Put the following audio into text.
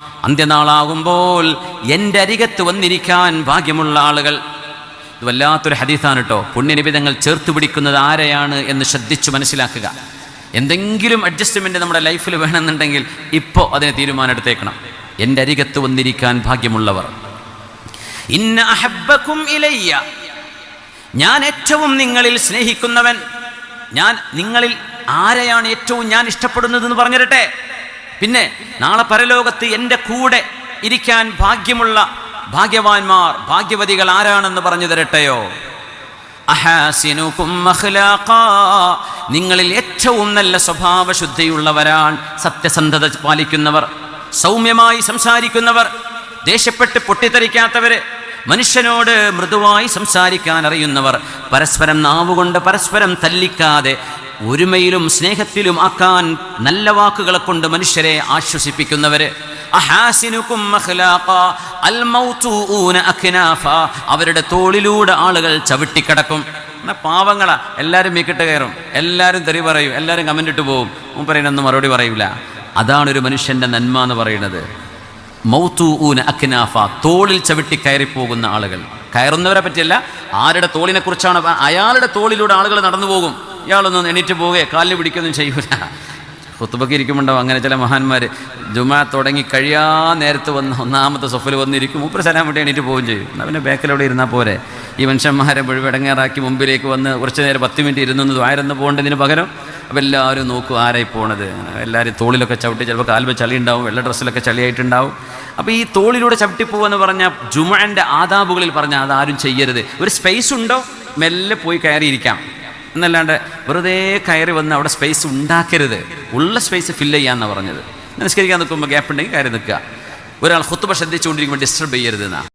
അന്ത്യനാളാകുമ്പോൾ എൻ്റെ അരികത്ത് വന്നിരിക്കാൻ ഭാഗ്യമുള്ള ആളുകൾ. ഇത് വല്ലാത്തൊരു ഹദീസാണ് കേട്ടോ. പുണ്യനിബിധങ്ങൾ ചേർത്ത് പിടിക്കുന്നത് ആരെയാണ് എന്ന് ശ്രദ്ധിച്ചു മനസ്സിലാക്കുക. എന്തെങ്കിലും അഡ്ജസ്റ്റ്മെൻറ്റ് നമ്മുടെ ലൈഫിൽ വേണമെന്നുണ്ടെങ്കിൽ ഇപ്പോൾ അതിന് തീരുമാനം എടുത്തേക്കണം. എൻ്റെ അരികത്ത് വന്നിരിക്കാൻ ഭാഗ്യമുള്ളവർ. ഇന്ന അഹബ്ബക്കും ഇലയ്യ, ഞാൻ ഏറ്റവും നിങ്ങളിൽ സ്നേഹിക്കുന്നവൻ, ഞാൻ നിങ്ങളിൽ ആരെയാണ് ഏറ്റവും ഞാൻ ഇഷ്ടപ്പെടുന്നതെന്ന് പറഞ്ഞു തരട്ടെ. പിന്നെ നാളെ പരലോകത്ത് എൻ്റെ കൂടെ ഇരിക്കാൻ ഭാഗ്യമുള്ള ഭാഗ്യവാന്മാർ, ഭാഗ്യവതികൾ ആരാണെന്ന് പറഞ്ഞു തരട്ടെയോ. അഹാസിനുകും അഖ്ലാഖാ, നിങ്ങളിൽ ഏറ്റവും നല്ല സ്വഭാവശുദ്ധിയുള്ളവരാണ് സത്യസന്ധത പാലിക്കുന്നവർ, സൗമ്യമായി സംസാരിക്കുന്നവർ, ദേഷ്യപ്പെട്ട് പൊട്ടിത്തെറിക്കാത്തവര്, മനുഷ്യനോട് മൃദുവായി സംസാരിക്കാൻ അറിയുന്നവർ, പരസ്പരം നാവുകൊണ്ട് പരസ്പരം തല്ലിക്കാതെ ഒരുമയിലും സ്നേഹത്തിലും ആക്കാൻ നല്ല വാക്കുകളെ കൊണ്ട് മനുഷ്യരെ ആശ്വസിപ്പിക്കുന്നവര്. അഹാസിനുകും അഖ്ലാഖാ അൽ മൗതൂന അക്നാഫ, അവരുടെ തോളിലൂടെ ആളുകൾ ചവിട്ടിക്കിടക്കും. പാവങ്ങളാ, എല്ലാവരും മീക്കിട്ട് കയറും, എല്ലാവരും തെറി പറയും, എല്ലാവരും കമൻ്റ് ഇട്ട് പോകും, പറയുന്നൊന്നും മറുപടി പറയൂല. അതാണ് ഒരു മനുഷ്യൻ്റെ നന്മ എന്ന് പറയുന്നത്. മൗതൂന അക്നാഫ, തോളിൽ ചവിട്ടി കയറിപ്പോകുന്ന ആളുകൾ. കയറുന്നവരെ പറ്റിയല്ല, ആരുടെ തോളിനെ കുറിച്ചാണ്. അയാളുടെ തോളിലൂടെ ആളുകൾ നടന്നു പോകും, ഇയാളൊന്നും എണീറ്റ് പോവുകയെ കാലിന് പിടിക്കുകയൊന്നും ചെയ്യൂല. ഖുത്ബക്ക് ഇരിക്കുമ്പോണ്ടാവും അങ്ങനെ ചില മഹാന്മാർ ജുമാ തുടങ്ങി കഴിയാ നേരത്ത് വന്ന് ഒന്നാമത്തെ സൊഫിൽ വന്നിരിക്കും, മൂപ്പര് സലാം വിട്ട് എണീറ്റ് പോവുകയും ചെയ്യും. എന്നാൽ പിന്നെ ബാക്കിലവിടെ ഇരുന്നാൽ പോരെ. ഈ മനുഷ്യന്മാരെ മുഴുവടങ്ങേറാക്കി മുമ്പിലേക്ക് വന്ന് കുറച്ച് നേരം 10 മിനിറ്റ് ഇരുന്നു ആയിരുന്നു പോകേണ്ടതിന് പകരം അപ്പോൾ എല്ലാവരും നോക്കും ആരായി പോണത്. എല്ലാവരും തോളിലൊക്കെ ചവിട്ടി, ചിലപ്പോൾ കാൽവ ചളി ഉണ്ടാവും, വെള്ള ഡ്രസ്സിലൊക്കെ ചളിയായിട്ടുണ്ടാവും. അപ്പോൾ ഈ തോളിലൂടെ ചവിട്ടിപ്പോവെന്ന് പറഞ്ഞാൽ ജുമുഅൻ്റെ ആദാബുകളിൽ പറഞ്ഞാൽ അതാരും ചെയ്യരുത്. ഒരു സ്പേസ് ഉണ്ടോ മെല്ലെ പോയി കയറിയിരിക്കാം എന്നല്ലാണ്ട് വെറുതെ കയറി വന്ന് അവിടെ സ്പേസ് ഉണ്ടാക്കരുത്. ഉള്ള സ്പേസ് ഫില്ല് ചെയ്യാമെന്നാണ് പറഞ്ഞത്. നിസ്കരിക്കാൻ നിൽക്കുമ്പോൾ ഗ്യാപ്പ് ഉണ്ടെങ്കിൽ കയറി നിൽക്കുക. ഒരാൾ ഖുത്ബ ശ്രദ്ധിച്ചുകൊണ്ടിരിക്കുമ്പോൾ ഡിസ്റ്റർബ് ചെയ്യരുതെന്നാണ്.